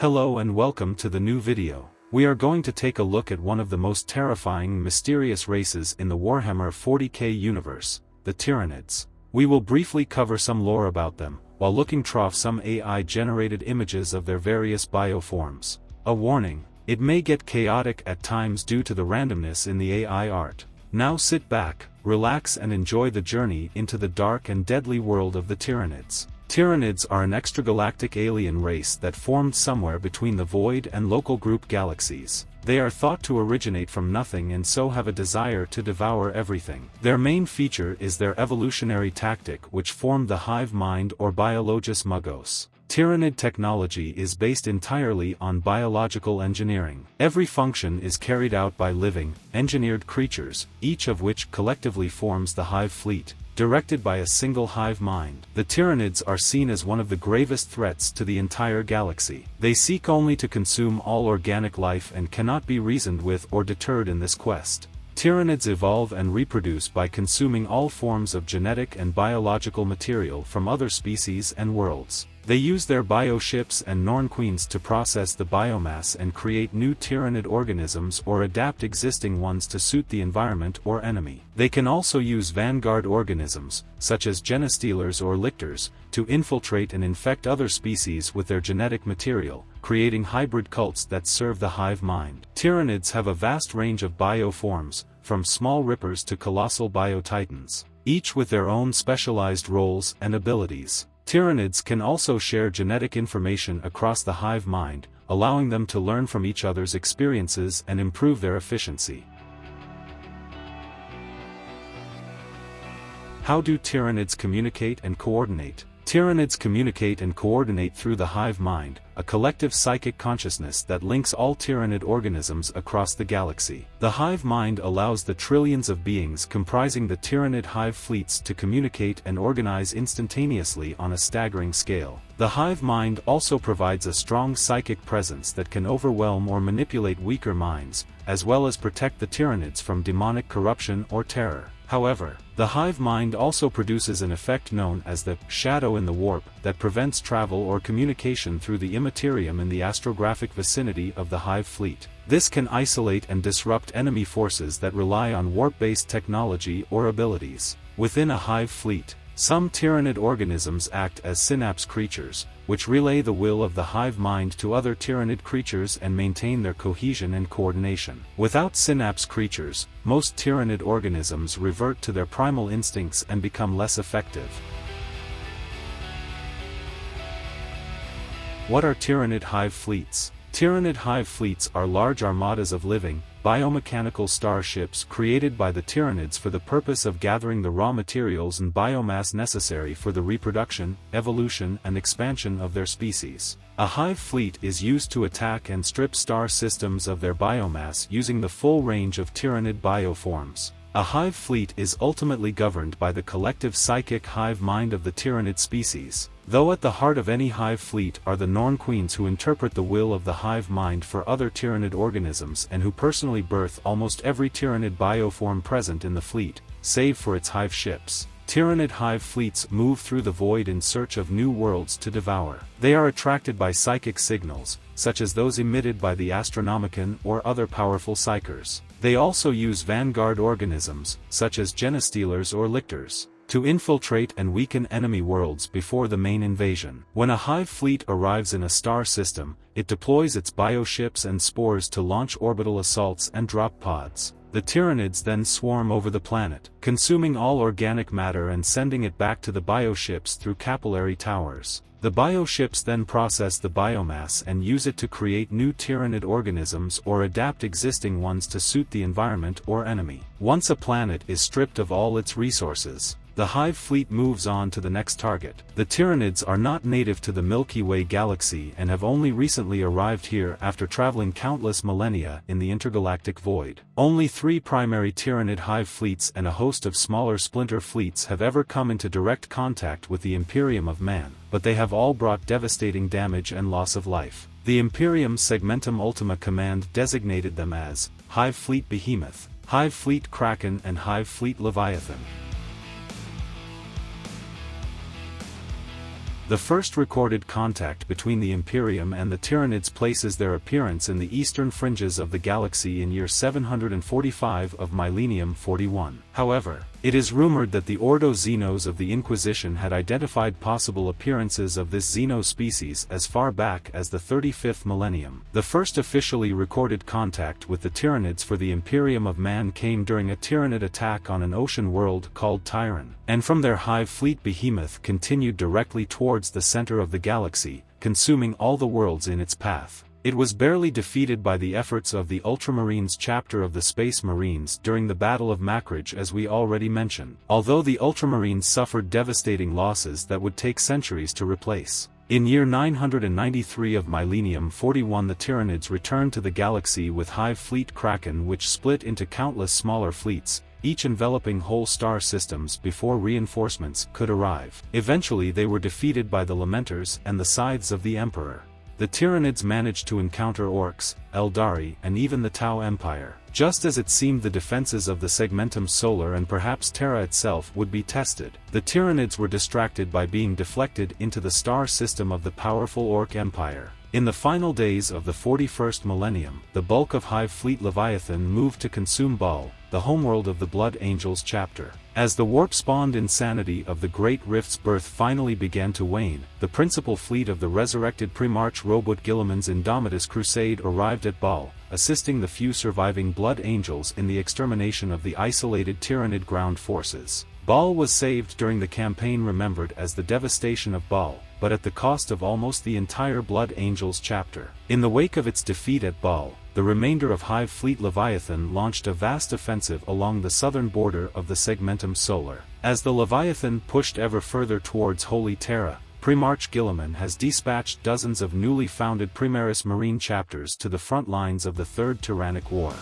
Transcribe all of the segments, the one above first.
Hello and welcome to the new video. We are going to take a look at one of the most terrifying and mysterious races in the Warhammer 40k universe, the Tyranids. We will briefly cover some lore about them, while looking trough some AI-generated images of their various bioforms. A warning, it may get chaotic at times due to the randomness in the AI art. Now sit back, relax and enjoy the journey into the dark and deadly world of the Tyranids. Tyranids are an extragalactic alien race that formed somewhere between the Void and local group galaxies. They are thought to originate from nothing and so have a desire to devour everything. Their main feature is their evolutionary tactic, which formed the hive mind or biologus magos. Tyranid technology is based entirely on biological engineering. Every function is carried out by living, engineered creatures, each of which collectively forms the hive fleet, directed by a single hive mind. The Tyranids are seen as one of the gravest threats to the entire galaxy. They seek only to consume all organic life and cannot be reasoned with or deterred in this quest. Tyranids evolve and reproduce by consuming all forms of genetic and biological material from other species and worlds. They use their bioships and nornqueens to process the biomass and create new Tyranid organisms or adapt existing ones to suit the environment or enemy. They can also use vanguard organisms, such as genostealers or lictors, to infiltrate and infect other species with their genetic material, creating hybrid cults that serve the hive mind. Tyranids have a vast range of bioforms, from small rippers to colossal biotitans, each with their own specialized roles and abilities. Tyranids can also share genetic information across the hive mind, allowing them to learn from each other's experiences and improve their efficiency. How do Tyranids communicate and coordinate? Tyranids communicate and coordinate through the hive mind, a collective psychic consciousness that links all Tyranid organisms across the galaxy. The hive mind allows the trillions of beings comprising the Tyranid hive fleets to communicate and organize instantaneously on a staggering scale. The hive mind also provides a strong psychic presence that can overwhelm or manipulate weaker minds, as well as protect the Tyranids from demonic corruption or terror. However, the hive mind also produces an effect known as the shadow in the warp that prevents travel or communication through the immaterium in the astrographic vicinity of the hive fleet. This can isolate and disrupt enemy forces that rely on warp-based technology or abilities. Within a hive fleet, some Tyranid organisms act as synapse creatures, which relay the will of the hive mind to other Tyranid creatures and maintain their cohesion and coordination. Without synapse creatures, most Tyranid organisms revert to their primal instincts and become less effective. What are Tyranid hive fleets? Tyranid hive fleets are large armadas of living, biomechanical starships created by the Tyranids for the purpose of gathering the raw materials and biomass necessary for the reproduction, evolution and expansion of their species. A hive fleet is used to attack and strip star systems of their biomass using the full range of Tyranid bioforms. A hive fleet is ultimately governed by the collective psychic hive mind of the Tyranid species, though at the heart of any hive fleet are the nornqueens who interpret the will of the hive mind for other Tyranid organisms and who personally birth almost every Tyranid bioform present in the fleet, save for its hive ships. Tyranid hive fleets move through the void in search of new worlds to devour. They are attracted by psychic signals, such as those emitted by the Astronomicon or other powerful psychers. They also use vanguard organisms, such as genostealers or lictors, to infiltrate and weaken enemy worlds before the main invasion. When a hive fleet arrives in a star system, it deploys its bioships and spores to launch orbital assaults and drop pods. The Tyranids then swarm over the planet, consuming all organic matter and sending it back to the bioships through capillary towers. The bioships then process the biomass and use it to create new Tyranid organisms or adapt existing ones to suit the environment or enemy. Once a planet is stripped of all its resources, the hive fleet moves on to the next target. The Tyranids are not native to the Milky Way galaxy and have only recently arrived here after traveling countless millennia in the intergalactic void. Only 3 primary Tyranid hive fleets and a host of smaller splinter fleets have ever come into direct contact with the Imperium of Man, but they have all brought devastating damage and loss of life. The Imperium Segmentum Ultima Command designated them as Hive Fleet Behemoth, Hive Fleet Kraken and Hive Fleet Leviathan. The first recorded contact between the Imperium and the Tyranids places their appearance in the eastern fringes of the galaxy in year 745 of millennium 41. However, it is rumored that the Ordo Xenos of the Inquisition had identified possible appearances of this xeno species as far back as the 35th millennium. The first officially recorded contact with the Tyranids for the Imperium of Man came during a Tyranid attack on an ocean world called Tyran, and from their hive fleet behemoth continued directly towards the center of the galaxy, consuming all the worlds in its path. It was barely defeated by the efforts of the Ultramarines chapter of the Space Marines during the Battle of Makridge, as we already mentioned, although the Ultramarines suffered devastating losses that would take centuries to replace. In year 993 of millennium 41 the Tyranids returned to the galaxy with Hive Fleet Kraken, which split into countless smaller fleets, each enveloping whole star systems before reinforcements could arrive. Eventually they were defeated by the Lamenters and the Scythes of the Emperor. The Tyranids managed to encounter Orcs, Eldari, and even the Tau Empire. Just as it seemed the defenses of the Segmentum Solar and perhaps Terra itself would be tested, the Tyranids were distracted by being deflected into the star system of the powerful Orc Empire. In the final days of the 41st millennium, the bulk of Hive Fleet Leviathan moved to consume Baal, the homeworld of the Blood Angels chapter. As the warp-spawned insanity of the Great Rift's birth finally began to wane, the principal fleet of the resurrected Primarch Robot Guilliman's Indomitus Crusade arrived at Baal, assisting the few surviving Blood Angels in the extermination of the isolated Tyranid ground forces. Baal was saved during the campaign, remembered as the devastation of Baal, but at the cost of almost the entire Blood Angels chapter. In the wake of its defeat at Baal, the remainder of Hive Fleet Leviathan launched a vast offensive along the southern border of the Segmentum Solar. As the Leviathan pushed ever further towards Holy Terra, Primarch Guilliman has dispatched dozens of newly founded Primaris Marine chapters to the front lines of the Third Tyrannic War.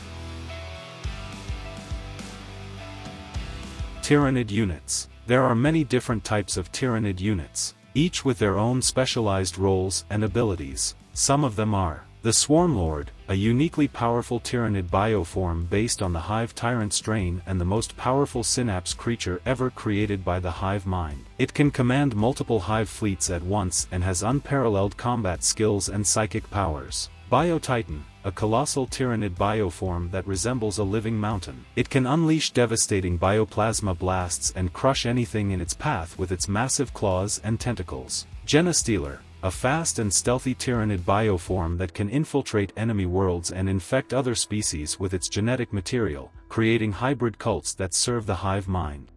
Tyranid units. There are many different types of Tyranid units, each with their own specialized roles and abilities. Some of them are the Swarmlord, a uniquely powerful Tyranid bioform based on the Hive Tyrant strain and the most powerful synapse creature ever created by the Hive mind. It can command multiple Hive fleets at once and has unparalleled combat skills and psychic powers. Biotitan, a colossal Tyranid bioform that resembles a living mountain. It can unleash devastating bioplasma blasts and crush anything in its path with its massive claws and tentacles. Genostealer, a fast and stealthy Tyranid bioform that can infiltrate enemy worlds and infect other species with its genetic material, creating hybrid cults that serve the Hive mind.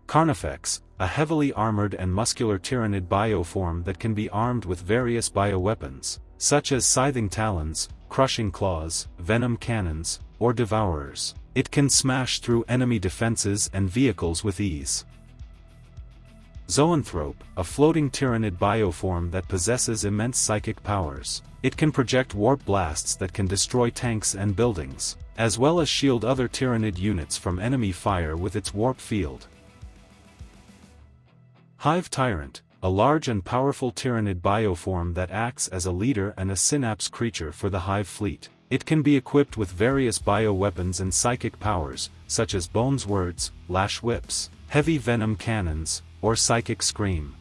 Carnifex, a heavily armored and muscular Tyranid bioform that can be armed with various bioweapons, such as scything talons, crushing claws, venom cannons, or devourers. It can smash through enemy defenses and vehicles with ease. Zoanthrope, a floating Tyranid bioform that possesses immense psychic powers. It can project warp blasts that can destroy tanks and buildings, as well as shield other Tyranid units from enemy fire with its warp field. Hive Tyrant, a large and powerful Tyranid bioform that acts as a leader and a synapse creature for the Hive fleet. It can be equipped with various bioweapons and psychic powers, such as Bones Words, Lash Whips, Heavy Venom Cannons, or Psychic Scream.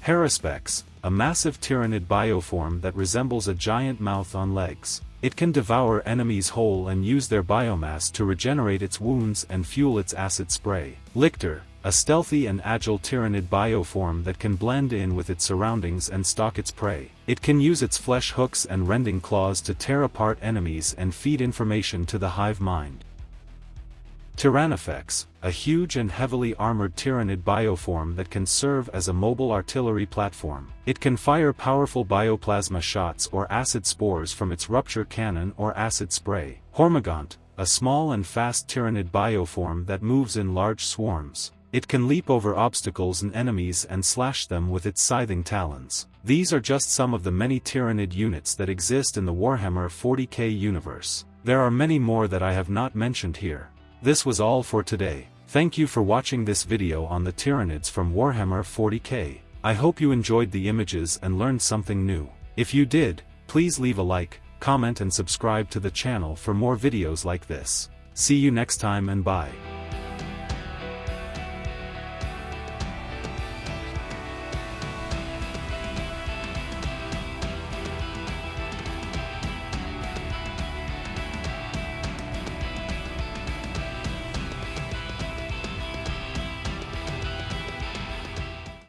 Haruspex, a massive Tyranid bioform that resembles a giant mouth on legs. It can devour enemies whole and use their biomass to regenerate its wounds and fuel its acid spray. Lictor, a stealthy and agile Tyranid bioform that can blend in with its surroundings and stalk its prey. It can use its flesh hooks and rending claws to tear apart enemies and feed information to the Hive mind. Tyrannifex, a huge and heavily armored Tyranid bioform that can serve as a mobile artillery platform. It can fire powerful bioplasma shots or acid spores from its rupture cannon or acid spray. Hormigaunt, a small and fast Tyranid bioform that moves in large swarms. It can leap over obstacles and enemies and slash them with its scything talons. These are just some of the many Tyranid units that exist in the Warhammer 40k universe. There are many more that I have not mentioned here. This was all for today. Thank you for watching this video on the Tyranids from Warhammer 40k. I hope you enjoyed the images and learned something new. If you did, please leave a like, comment and subscribe to the channel for more videos like this. See you next time and bye.